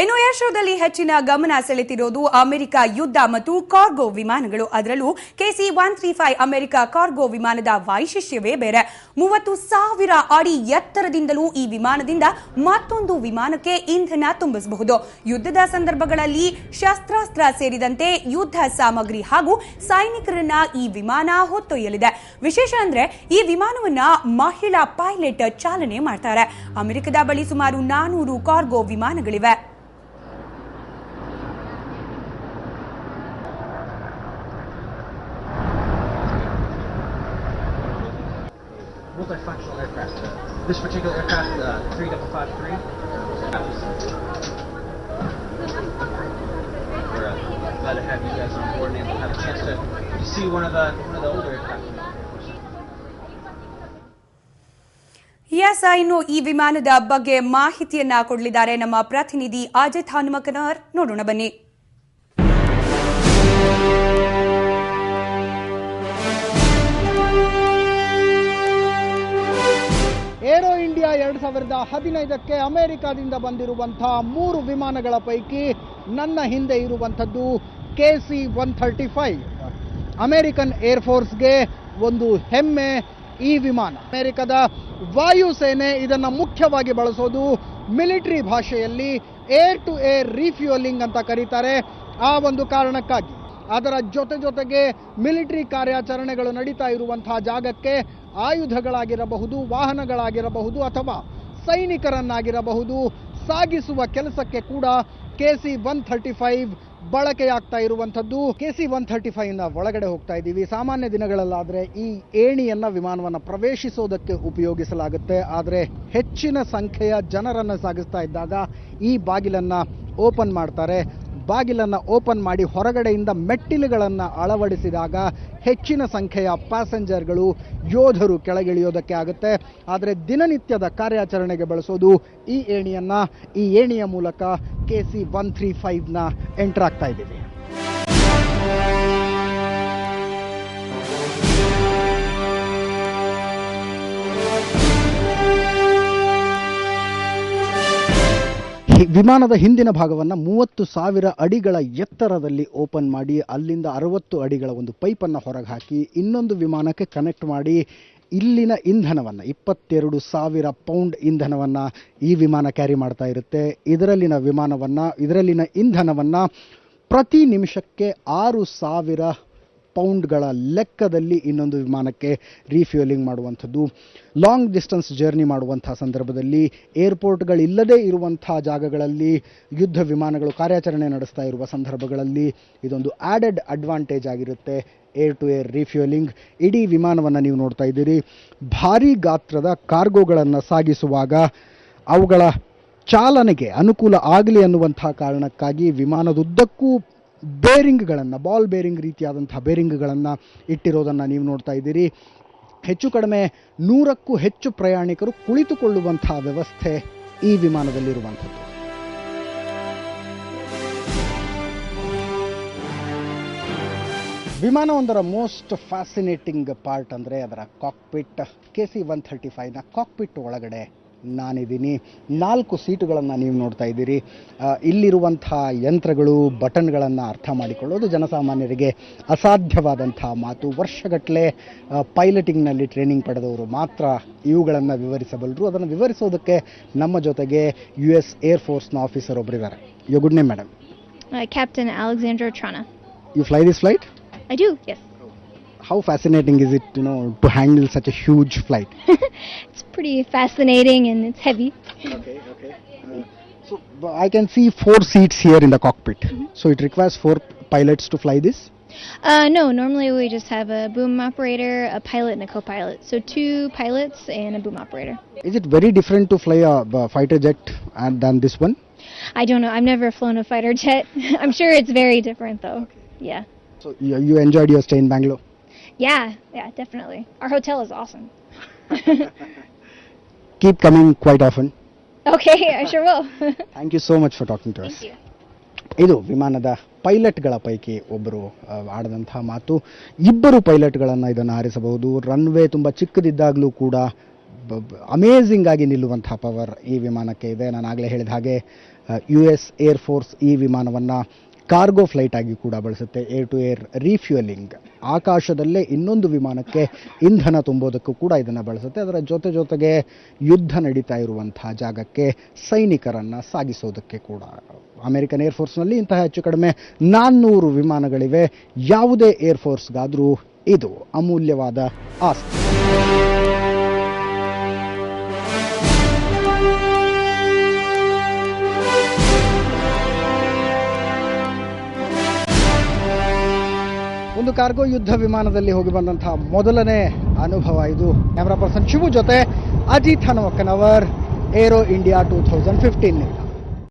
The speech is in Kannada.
ಇನ್ನು ಏರ್ ಶೋದಲ್ಲಿ ಹೆಚ್ಚಿನ ಗಮನ ಸೆಳೆತಿರೋದು ಅಮೆರಿಕ ಯುದ್ಧ ಮತ್ತು ಕಾರ್ಗೋ ವಿಮಾನಗಳು. ಅದರಲ್ಲೂ KC-135 ಅಮೆರಿಕ ಕಾರ್ಗೋ ವಿಮಾನದ ವೈಶಿಷ್ಟ್ಯವೇ ಬೇರೆ. 30,000 ಅಡಿ ಎತ್ತರದಿಂದಲೂ ಈ ವಿಮಾನದಿಂದ ಮತ್ತೊಂದು ವಿಮಾನಕ್ಕೆ ಇಂಧನ ತುಂಬಿಸಬಹುದು. ಯುದ್ಧದ ಸಂದರ್ಭಗಳಲ್ಲಿ ಶಸ್ತ್ರಾಸ್ತ್ರ ಸೇರಿದಂತೆ ಯುದ್ಧ ಸಾಮಗ್ರಿ ಹಾಗೂ ಸೈನಿಕರನ್ನ ಈ ವಿಮಾನ ಹೊತ್ತೊಯ್ಯಲಿದೆ. ವಿಶೇಷ ಅಂದ್ರೆ ಈ ವಿಮಾನವನ್ನ ಮಹಿಳಾ ಪೈಲಟ್ ಚಾಲನೆ ಮಾಡ್ತಾರೆ. ಅಮೆರಿಕದ ಬಳಿ ಸುಮಾರು 400 cargo ವಿಮಾನಗಳಿವೆ. Multifunctional aircraft. This particular aircraft, 3553. We're glad to have you guys on board and have a chance to see one of the older aircraft. Yes, ಇನ್ನು ಈ ವಿಮಾನದ ಬಗ್ಗೆ ಮಾಹಿತಿಯನ್ನ ಕೊಡಲಿದ್ದಾರೆ ನಮ್ಮ ಪ್ರತಿನಿಧಿ ಅಜಿತ್ ಹನುಮಕನವರ್. ನೋಡೋಣ ಬನ್ನಿ. ಏರೋ ಇಂಡಿಯಾ 2015ಕ್ಕೆ ಅಮೆರಿಕದಿಂದ ಬಂದಿರುವಂತಹ 3 ವಿಮಾನಗಳ ಪೈಕಿ ನನ್ನ ಹಿಂದೆ ಇರುವಂಥದ್ದು KC-135. ಅಮೆರಿಕನ್ ಏರ್ಫೋರ್ಸ್ಗೆ ಒಂದು ಹೆಮ್ಮೆ ಈ ವಿಮಾನ. ಅಮೆರಿಕದ ವಾಯುಸೇನೆ ಇದನ್ನು ಮುಖ್ಯವಾಗಿ ಬಳಸೋದು ಮಿಲಿಟರಿ ಭಾಷೆಯಲ್ಲಿ ಏರ್ ಟು ಏರ್ ರಿಫ್ಯೂಯಲಿಂಗ್ ಅಂತ ಕರೀತಾರೆ. ಆ ಒಂದು ಕಾರಣಕ್ಕಾಗಿ ಅದರ ಜೊತೆಗೆ ಮಿಲಿಟರಿ ಕಾರ್ಯಾಚರಣೆಗಳು ನಡೀತಾ ಇರುವಂತಹ ಜಾಗಕ್ಕೆ ಆಯುಧಗಳಾಗಿರಬಹುದು, ವಾಹನಗಳಾಗಿರಬಹುದು ಅಥವಾ ಸೈನಿಕರನ್ನಾಗಿರಬಹುದು ಸಾಗಿಸುವ ಕೆಲಸಕ್ಕೆ ಕೂಡ KC-135 ಬಳಕೆಯಾಗ್ತಾ ಇರುವಂಥದ್ದು. KC-135ನ ಒಳಗಡೆ ಹೋಗ್ತಾ ಇದ್ದೀವಿ. ಸಾಮಾನ್ಯ ದಿನಗಳಲ್ಲಾದರೆ ಈ ಏಣಿಯನ್ನು ವಿಮಾನವನ್ನು ಪ್ರವೇಶಿಸೋದಕ್ಕೆ ಉಪಯೋಗಿಸಲಾಗುತ್ತೆ. ಆದರೆ ಹೆಚ್ಚಿನ ಸಂಖ್ಯೆಯ ಜನರನ್ನು ಸಾಗಿಸ್ತಾ ಇದ್ದಾಗ ಈ ಬಾಗಿಲನ್ನು ಓಪನ್ ಮಾಡ್ತಾರೆ. ಬಾಗಿಲನ್ನು ಓಪನ್ ಮಾಡಿ ಹೊರಗಡೆಯಿಂದ ಮೆಟ್ಟಿಲುಗಳನ್ನು ಅಳವಡಿಸಿದಾಗ ಹೆಚ್ಚಿನ ಸಂಖ್ಯೆಯ ಪ್ಯಾಸೆಂಜರ್ಗಳು, ಯೋಧರು ಕೆಳಗಿಳಿಯೋದಕ್ಕೆ ಆಗುತ್ತೆ. ಆದರೆ ದಿನನಿತ್ಯದ ಕಾರ್ಯಾಚರಣೆಗೆ ಬಳಸೋದು ಈ ಏಣಿಯನ್ನು. ಈ ಏಣಿಯ ಮೂಲಕ KC-135ನ ಎಂಟರ್ ಆಗ್ತಾ ಇದ್ದೀವಿ. ವಿಮಾನದ ಹಿಂದಿನ ಭಾಗವನ್ನು 30,000 ಅಡಿಗಳ ಎತ್ತರದಲ್ಲಿ ಓಪನ್ ಮಾಡಿ ಅಲ್ಲಿಂದ 60 ಅಡಿಗಳ ಒಂದು ಪೈಪನ್ನು ಹೊರಗೆ ಹಾಕಿ ಇನ್ನೊಂದು ವಿಮಾನಕ್ಕೆ ಕನೆಕ್ಟ್ ಮಾಡಿ ಇಲ್ಲಿನ ಇಂಧನವನ್ನು 22,000 ಪೌಂಡ್ ಇಂಧನವನ್ನು ಈ ವಿಮಾನ ಕ್ಯಾರಿ ಮಾಡ್ತಾ ಇರುತ್ತೆ. ಇದರಲ್ಲಿನ ಇಂಧನವನ್ನು ಪ್ರತಿ ನಿಮಿಷಕ್ಕೆ 6,000 ಪೌಂಡ್ಗಳ ಲೆಕ್ಕದಲ್ಲಿ ಇನ್ನೊಂದು ವಿಮಾನಕ್ಕೆ ರೀಫ್ಯೂಯಲಿಂಗ್ ಮಾಡುವಂಥದ್ದು. ಲಾಂಗ್ ಡಿಸ್ಟೆನ್ಸ್ ಜರ್ನಿ ಮಾಡುವಂಥ ಸಂದರ್ಭದಲ್ಲಿ ಏರ್ಪೋರ್ಟ್ಗಳಿಲ್ಲದೇ ಇರುವಂಥ ಜಾಗಗಳಲ್ಲಿ ಯುದ್ಧ ವಿಮಾನಗಳು ಕಾರ್ಯಾಚರಣೆ ನಡೆಸ್ತಾ ಇರುವ ಸಂದರ್ಭಗಳಲ್ಲಿ ಇದೊಂದು ಆ್ಯಡೆಡ್ ಅಡ್ವಾಂಟೇಜ್ ಆಗಿರುತ್ತೆ. Air to air refuelling. ಇಡೀ ವಿಮಾನವನ್ನು ನೀವು ನೋಡ್ತಾ ಇದ್ದೀರಿ. ಭಾರೀ ಗಾತ್ರದ ಕಾರ್ಗೋಗಳನ್ನು ಸಾಗಿಸುವಾಗ ಅವುಗಳ ಚಾಲನೆಗೆ ಅನುಕೂಲ ಆಗಲಿ ಅನ್ನುವಂಥ ಕಾರಣಕ್ಕಾಗಿ ವಿಮಾನದುದ್ದಕ್ಕೂ ಬೇರಿಂಗ್ಗಳನ್ನು, ಬಾಲ್ ಬೇರಿಂಗ್ ರೀತಿಯಾದಂಥ ಬೇರಿಂಗ್ಗಳನ್ನು ಇಟ್ಟಿರೋದನ್ನು ನೀವು ನೋಡ್ತಾ ಇದ್ದೀರಿ. ಹೆಚ್ಚು ಕಡಿಮೆ 100ಕ್ಕೂ ಹೆಚ್ಚು ಪ್ರಯಾಣಿಕರು ಕುಳಿತುಕೊಳ್ಳುವಂಥ ವ್ಯವಸ್ಥೆ ಈ ವಿಮಾನದಲ್ಲಿರುವಂಥದ್ದು. ವಿಮಾನವೊಂದರ ಮೋಸ್ಟ್ ಫ್ಯಾಸಿನೇಟಿಂಗ್ ಪಾರ್ಟ್ ಅಂದರೆ ಅದರ ಕಾಕ್ಪಿಟ್. KC-135ನ ಕಾಕ್ಪಿಟ್ ಒಳಗಡೆ ನಾನಿದ್ದೀನಿ. 4 ಸೀಟುಗಳನ್ನು ನೀವು ನೋಡ್ತಾ ಇದ್ದೀರಿ. ಇಲ್ಲಿರುವಂಥ ಯಂತ್ರಗಳು, ಬಟನ್ಗಳನ್ನು ಅರ್ಥ ಮಾಡಿಕೊಳ್ಳೋದು ಜನಸಾಮಾನ್ಯರಿಗೆ ಅಸಾಧ್ಯವಾದಂಥ ಮಾತು. ವರ್ಷಗಟ್ಟಲೆ ಪೈಲಟಿಂಗ್ನಲ್ಲಿ ಟ್ರೈನಿಂಗ್ ಪಡೆದವರು ಮಾತ್ರ ಇವುಗಳನ್ನು ವಿವರಿಸಬಲ್ಲರು. ಅದನ್ನು ವಿವರಿಸೋದಕ್ಕೆ ನಮ್ಮ ಜೊತೆಗೆ US ಏರ್ಫೋರ್ಸ್ನ ಆಫೀಸರ್ ಒಬ್ಬರಿದ್ದಾರೆ. Your good name madam? Captain Alexandra Trana. You fly this flight? I do, yes. How fascinating is it, to handle such a huge flight? It's pretty fascinating and it's heavy. Okay. So I can see 4 seats here in the cockpit. So it requires 4 pilots to fly this? No, normally we just have a boom operator, a pilot, and a co-pilot. So 2 pilots and a boom operator. Is it very different to fly a fighter jet than this one? I don't know. I've never flown a fighter jet. I'm sure it's very different though. Okay. Yeah. So you enjoyed your stay in Bangalore? Yeah, definitely. Our hotel is awesome. Keep coming quite often. Okay, I sure will. Thank you so much for talking to us. Thank you. ಇದು ವಿಮಾನದ ಪೈಲಟ್ಗಳ ಪೈಕಿ ಒಬ್ಬರು ಆಡದಂತಹ ಮಾತು. 2 ಪೈಲಟ್ಗಳನ್ನು ಇದನ್ನು ಹಾರಿಸಬಹುದು. ರನ್ವೇ ತುಂಬ ಚಿಕ್ಕದಿದ್ದಾಗಲೂ ಕೂಡ ಅಮೇಝಿಂಗ್ ಆಗಿ ನಿಲ್ಲುವಂಥ ಪವರ್ ಈ ವಿಮಾನಕ್ಕೆ ಇದೆ. ನಾನು ಆಗಲೇ ಹೇಳಿದ ಹಾಗೆ US ಏರ್ಫೋರ್ಸ್ ಈ ವಿಮಾನವನ್ನು ಕಾರ್ಗೋ ಫ್ಲೈಟ್ ಆಗಿ ಕೂಡ ಬಳಸುತ್ತೆ. ಏರ್ ಟು ಏರ್ ರೀಫ್ಯೂಯಲಿಂಗ್, ಆಕಾಶದಲ್ಲೇ ಇನ್ನೊಂದು ವಿಮಾನಕ್ಕೆ ಇಂಧನ ತುಂಬೋದಕ್ಕೂ ಕೂಡ ಇದನ್ನು ಬಳಸುತ್ತೆ. ಅದರ ಜೊತೆಗೆ ಯುದ್ಧ ನಡೀತಾ ಇರುವಂತಹ ಜಾಗಕ್ಕೆ ಸೈನಿಕರನ್ನು ಸಾಗಿಸೋದಕ್ಕೆ ಕೂಡ. ಅಮೆರಿಕನ್ ಏರ್ಫೋರ್ಸ್ನಲ್ಲಿ ಇಂತಹ ಹೆಚ್ಚು ಕಡಿಮೆ 400 ವಿಮಾನಗಳಿವೆ. ಯಾವುದೇ ಏರ್ಫೋರ್ಸ್ಗಾದರೂ ಇದು ಅಮೂಲ್ಯವಾದ ಆಸ್ತಿ. ಒಂದು ಕಾರ್ಗೋ ಯುದ್ಧ ವಿಮಾನದಲ್ಲಿ ಹೋಗಿ ಬಂದಂತಹ ಮೊದಲನೇ ಅನುಭವ ಇದು. ಕ್ಯಾಮರಾ ಪರ್ಸನ್ ಶಿವು ಜೊತೆ ಅಜಿತ್ ಹನುಮಕ್ಕನವರ್, ಏರೋ ಇಂಡಿಯಾ 2015.